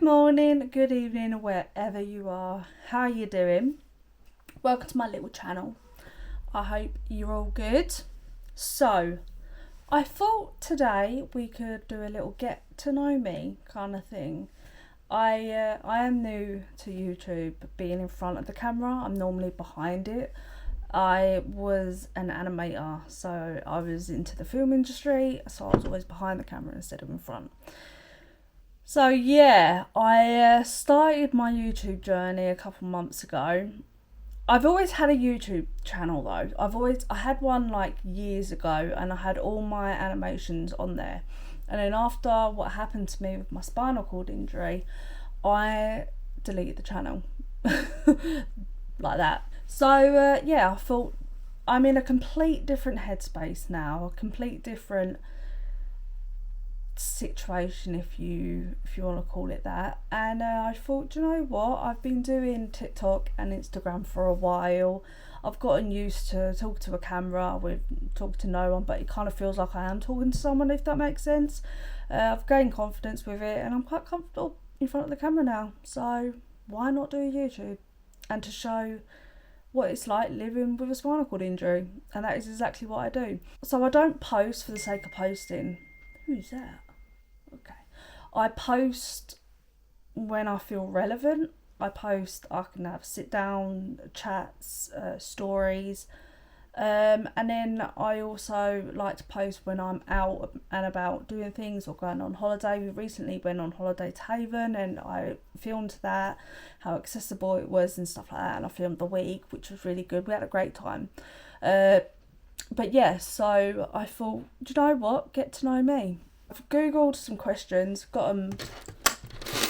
Good morning, good evening, wherever you are. How are you doing? Welcome to my little channel. I hope you're all good. So, I thought today we could do a little get to know me kind of thing. I am new to YouTube, being in front of the camera. I'm normally behind it. I was an animator, so I was into the film industry, so I was always behind the camera instead of in front. So yeah, I started my YouTube journey a couple months ago. I've always had a YouTube channel though. I had one like years ago, and I had all my animations on there. And then after what happened to me with my spinal cord injury, I deleted the channel like that. So yeah, I thought I'm in a complete different headspace now, a complete different situation, if you want to call it that. And I thought, do you know what, I've been doing TikTok and Instagram for a while. I've gotten used to talk to a camera with talk to no one, but it kind of feels like I am talking to someone, if that makes sense. I've gained confidence with it, and I'm quite comfortable in front of the camera now, so why not do YouTube and to show what it's like living with a spinal cord injury. And that is exactly what I do. So I don't post for the sake of posting. Who's that? Okay. I post when I feel relevant. I can have sit down chats, stories. And then I also like to post when I'm out and about doing things or going on holiday. We recently went on holiday to Haven, and I filmed that, how accessible it was and stuff like that. And I filmed the week, which was really good. We had a great time. But yeah, so I thought, do you know what? Get to know me. I've googled some questions, got them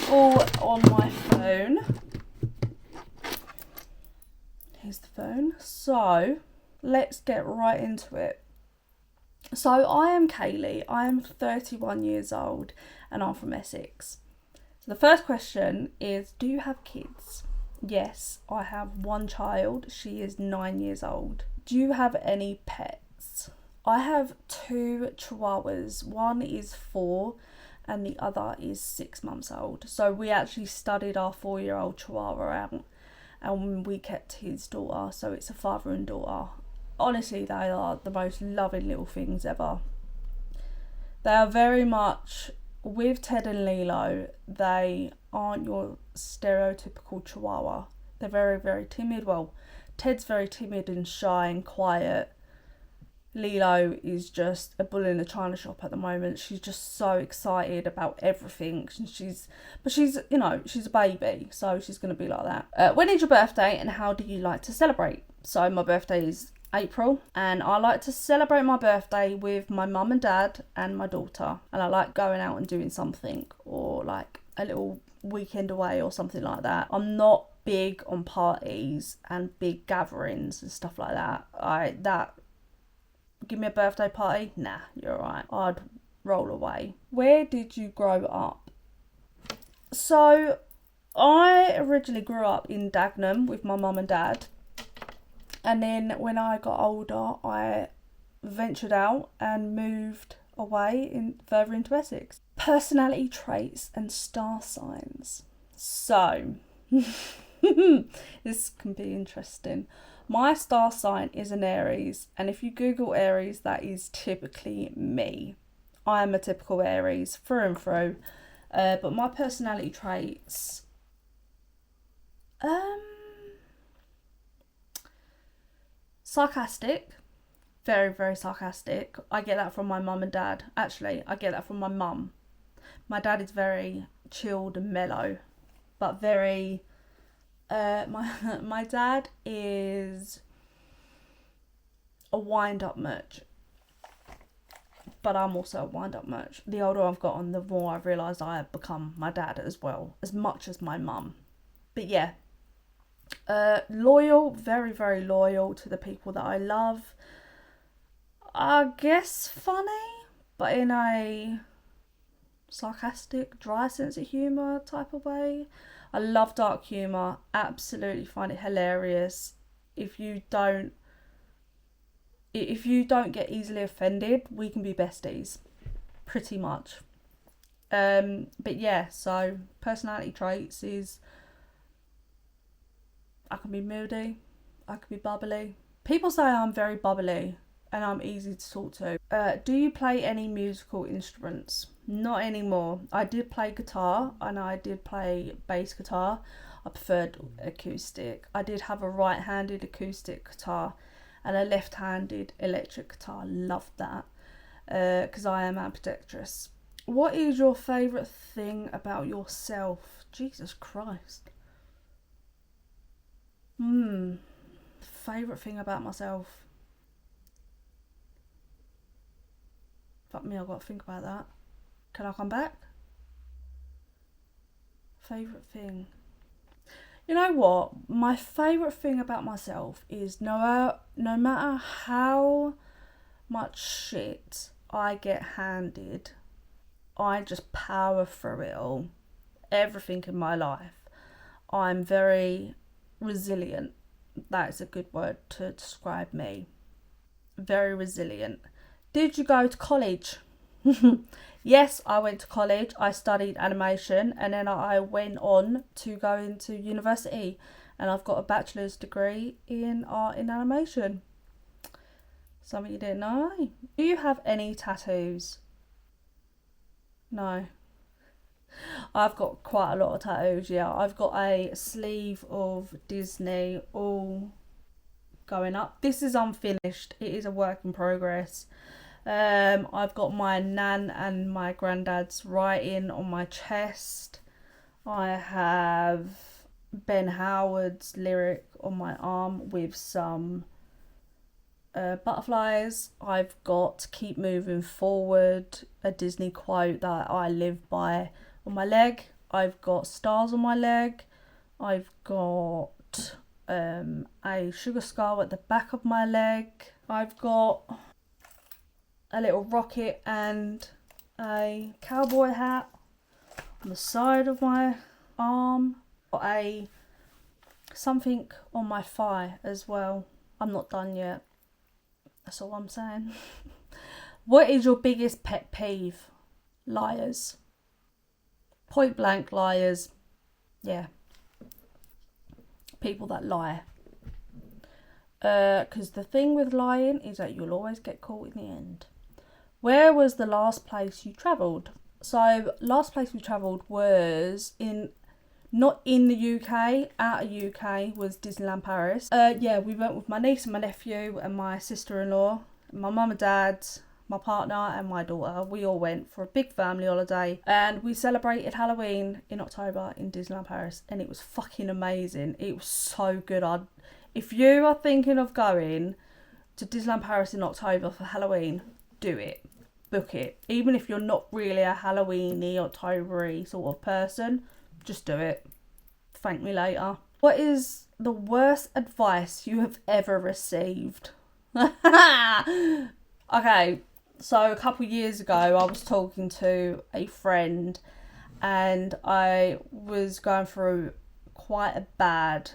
all on my phone. Here's the phone. So let's get right into it. So I am Kaylee. I am 31 years old, and I'm from Essex. So the first question is, do you have kids? Yes, I have one child. She is 9 years old. Do you have any pets? I have 2 chihuahuas. One is 4 and the other is 6 months old. So we actually studied our 4-year-old chihuahua out, and we kept his daughter. So it's a father and daughter. Honestly, they are the most loving little things ever. They are very much, with Ted and Lilo, they aren't your stereotypical chihuahua. They're very, very timid. Well, Ted's very timid and shy and quiet. Lilo is just a bull in a china shop at the moment. She's just so excited about everything. She's a baby, so she's going to be like that. When is your birthday, and how do you like to celebrate? So my birthday is April, and I like to celebrate my birthday with my mum and dad and my daughter. And I like going out and doing something, or like a little weekend away or something like that. I'm not big on parties and big gatherings and stuff like that. Give me a birthday party? Nah, you're alright. I'd roll away. Where did you grow up? So, I originally grew up in Dagenham with my mum and dad. And then when I got older, I ventured out and moved away further into Essex. Personality traits and star signs. So, this can be interesting. My star sign is an Aries, and if you Google Aries, that is typically me. I am a typical Aries through and through. But my personality traits, sarcastic, very, very sarcastic. I get that from my mum and dad. Actually, I get that from my mum. My dad is very chilled and mellow, but very. My dad is a wind-up merch, but I'm also a wind-up merch. The older I've gotten, the more I've realised I have become my dad as well, as much as my mum. But yeah, loyal, very, very loyal to the people that I love. I guess funny, but in a sarcastic, dry sense of humour type of way. I love dark humour, absolutely find it hilarious. If you don't get easily offended, we can be besties, pretty much. But yeah, so personality traits is I can be moody, I can be bubbly. People say I'm very bubbly and I'm easy to talk to. Do you play any musical instruments? Not anymore. I did play guitar and I did play bass guitar. I preferred acoustic. I did have a right-handed acoustic guitar and a left-handed electric guitar. Loved that because I am ambidextrous. What is your favourite thing about yourself? Jesus Christ. Favourite thing about myself. Fuck me, I've got to think about that. Can I come back? Favourite thing. You know what? My favourite thing about myself is no matter how much shit I get handed, I just power through it all. Everything in my life. I'm very resilient. That is a good word to describe me. Very resilient. Did you go to college? Yes, I went to college. I studied animation and then I went on to go into university and I've got a bachelor's degree in art in animation. Something you didn't know. Do you have any tattoos? No. I've got quite a lot of tattoos, yeah. I've got a sleeve of Disney all going up. This is unfinished. It is a work in progress. I've got my nan and my granddad's writing on my chest. I have Ben Howard's lyric on my arm with some butterflies. I've got Keep Moving Forward, a Disney quote that I live by, on my leg. I've got stars on my leg. I've got a sugar skull at the back of my leg. I've got a little rocket and a cowboy hat on the side of my arm. Got a something on my thigh as well. I'm not done yet. That's all I'm saying. What is your biggest pet peeve? Liars. Point blank liars. Yeah. People that lie. Because the thing with lying is that you'll always get caught in the end. Where was the last place you travelled? So last place we travelled was not in the UK, out of UK, was Disneyland Paris. Yeah, we went with my niece and my nephew and my sister-in-law, my mum and dad, my partner and my daughter. We all went for a big family holiday and we celebrated Halloween in October in Disneyland Paris and it was fucking amazing. It was so good. If you are thinking of going to Disneyland Paris in October for Halloween, do it. Book it. Even if you're not really a Halloweeny, October-y sort of person, just do it. Thank me later. What is the worst advice you have ever received? Okay, so a couple of years ago I was talking to a friend and I was going through quite a bad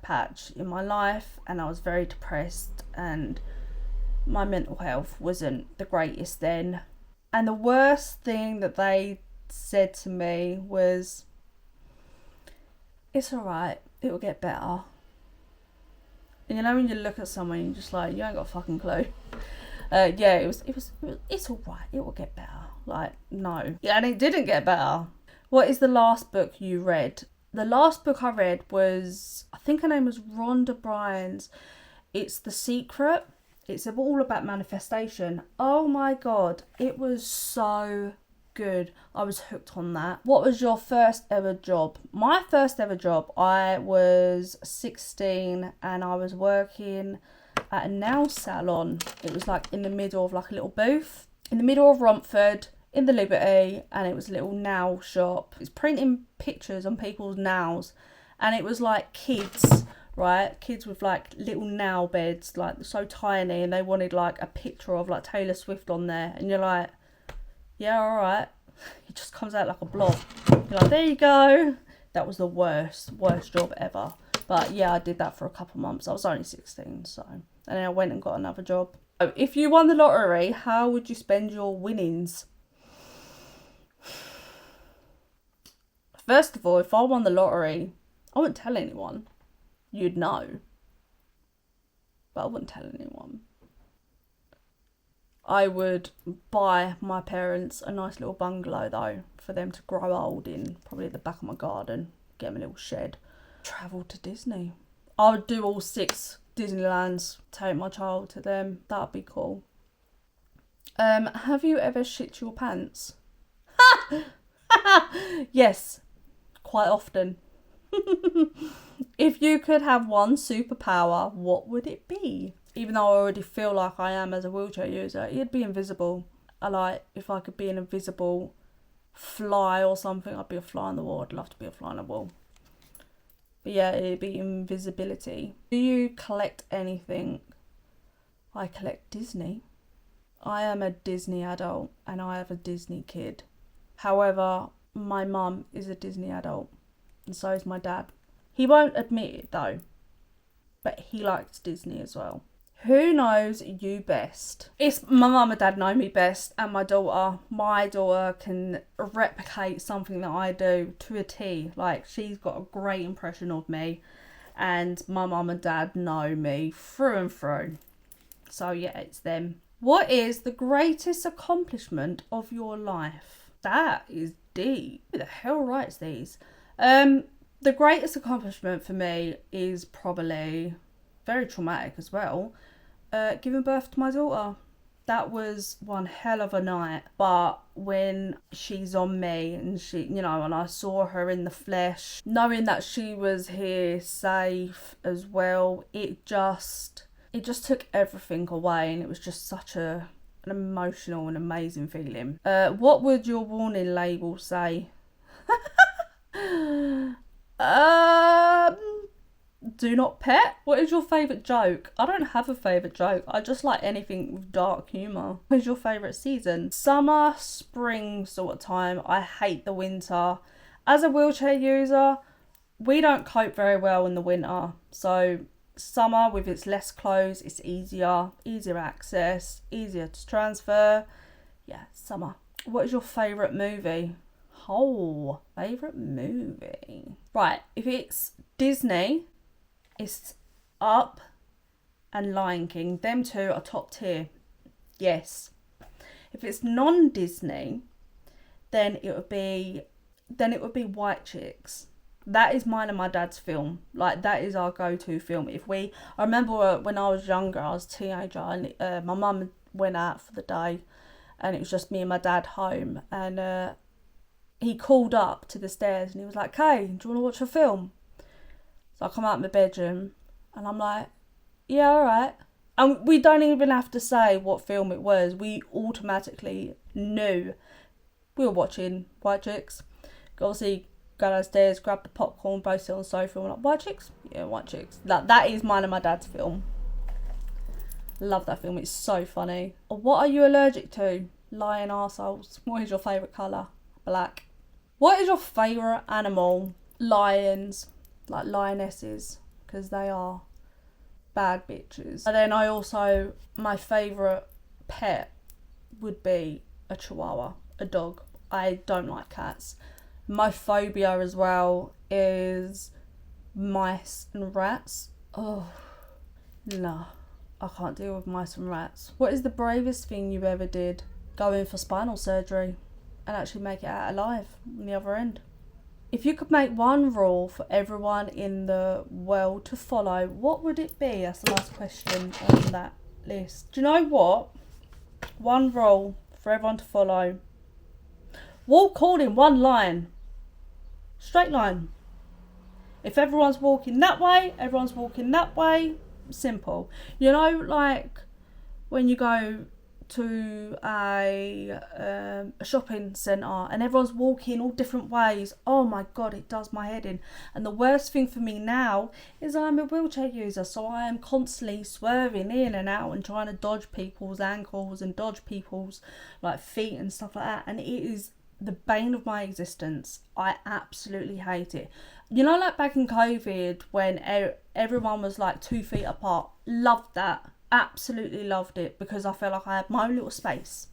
patch in my life and I was very depressed and my mental health wasn't the greatest then. And the worst thing that they said to me was, it's alright, it will get better. And you know when you look at someone and you're just like, you ain't got a fucking clue. Yeah, it's alright, it will get better. Like, no. Yeah, and it didn't get better. What is the last book you read? The last book I read was, I think her name was Rhonda Byrne's. It's The Secret. It's all about manifestation. Oh my God, it was so good. I was hooked on that. What was your first ever job? My first ever job, I was 16 and I was working at a nail salon. It was like in the middle of like a little booth in the middle of Romford in the Liberty, and it was a little nail shop. It's printing pictures on people's nails and it was like kids, right? Kids with like little nail beds, like so tiny, and they wanted like a picture of like Taylor Swift on there, and you're like, yeah, all right. It just comes out like a blob. You're like, there you go. That was the worst job ever. But yeah, I did that for a couple months. I was only 16, so. And then I went and got another job. If you won the lottery, how would you spend your winnings? First of all, if I won the lottery, I wouldn't tell anyone. You'd know. But I wouldn't tell anyone. I would buy my parents a nice little bungalow, though, for them to grow old in, probably at the back of my garden. Get them a little shed. Travel to Disney. I would do all 6 Disneylands, take my child to them. That'd be cool. Have you ever shit your pants? Yes, quite often. If you could have one superpower, what would it be? Even though I already feel like I am as a wheelchair user, it'd be invisible. If I could be an invisible fly or something, I'd be a fly on the wall. I'd love to be a fly on the wall. But yeah, it'd be invisibility. Do you collect anything? I collect Disney. I am a Disney adult and I have a Disney kid. However, my mum is a Disney adult and so is my dad. He won't admit it though, but he likes Disney as well. Who knows you best? It's my mum and dad know me best, and my daughter. My daughter can replicate something that I do to a T. Like, she's got a great impression of me, and my mum and dad know me through and through. So yeah, it's them. What is the greatest accomplishment of your life? That is deep. Who the hell writes these? The greatest accomplishment for me is probably very traumatic as well. Giving birth to my daughter. That was one hell of a night. But when she's on me and and I saw her in the flesh, knowing that she was here safe as well, it just took everything away, and it was just such an emotional and amazing feeling. What would your warning label say? Do not pet. What is your favourite joke? I don't have a favourite joke. I just like anything with dark humour. What is your favourite season? Summer, spring sort of time. I hate the winter. As a wheelchair user, we don't cope very well in the winter. So summer, with its less clothes, it's easier access, easier to transfer. Yeah, summer. What is your favourite movie? Oh, favourite movie. Right, if it's Disney, it's Up and Lion King. Them two are top tier. Yes. If it's non-Disney, then it would be White Chicks. That is mine and my dad's film. Like, that is our go-to film. I remember when I was younger, I was a teenager, and my mum went out for the day, and it was just me and my dad home, and he called up to the stairs and he was like, "Hey, do you want to watch a film?" So I come out of my bedroom and I'm like, "Yeah, alright." And we don't even have to say what film it was. We automatically knew. We were watching White Chicks. Obviously, go downstairs, grab the popcorn, both sit on the sofa, and we're like, "White Chicks?" Yeah, White Chicks. That is mine and my dad's film. Love that film. It's so funny. What are you allergic to? Lion arseholes. What is your favourite colour? Black. What is your favourite animal? Lions. Like lionesses. Because they are bad bitches. And then my favourite pet would be a chihuahua. A dog. I don't like cats. My phobia as well is mice and rats. Oh, no. I can't deal with mice and rats. What is the bravest thing you ever did? Go in for spinal surgery and actually make it out alive on the other end. If you could make one rule for everyone in the world to follow, what would it be? That's the last question on that list. Do you know what? One rule for everyone to follow. Walk all in one line. Straight line. If everyone's walking that way, everyone's walking that way. Simple. You know, like when you go to a shopping centre and everyone's walking all different ways. Oh my god, it does my head in. And the worst thing for me now is I'm a wheelchair user, so I am constantly swerving in and out and trying to dodge people's ankles and dodge people's like feet and stuff like that, and it is the bane of my existence. I absolutely hate it. You know, like back in COVID when everyone was like 2 feet apart. Loved that. Absolutely loved it, because I felt like I had my own little space.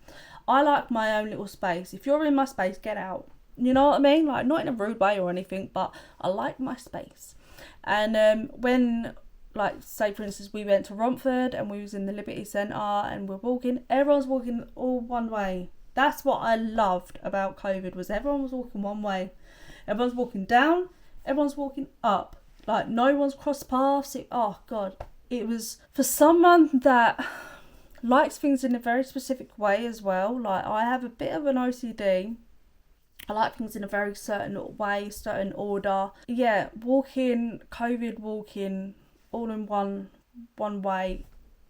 I like my own little space. If you're in my space, get out. You know what I mean? Like, not in a rude way or anything, but I like my space. And when, like, say for instance, we went to Romford and we was in the Liberty Centre and we're walking, everyone's walking all one way. That's what I loved about COVID, was everyone was walking one way. Everyone's walking down, everyone's walking up. Like, no one's crossed paths. Oh God, it was, for someone that likes things in a very specific way as well. Like, I have a bit of an OCD. I like things in a very certain way, certain order. Yeah, COVID walking, all in one way.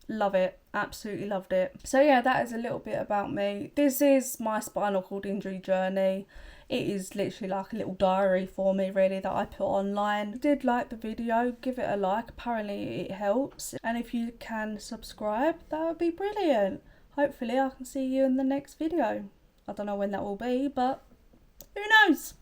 Love it. Absolutely loved it. So yeah, that is a little bit about me. This is my spinal cord injury journey. It is literally like a little diary for me, really, that I put online. If you did like the video, give it a like. Apparently it helps. And if you can subscribe, that would be brilliant. Hopefully I can see you in the next video. I don't know when that will be, but who knows?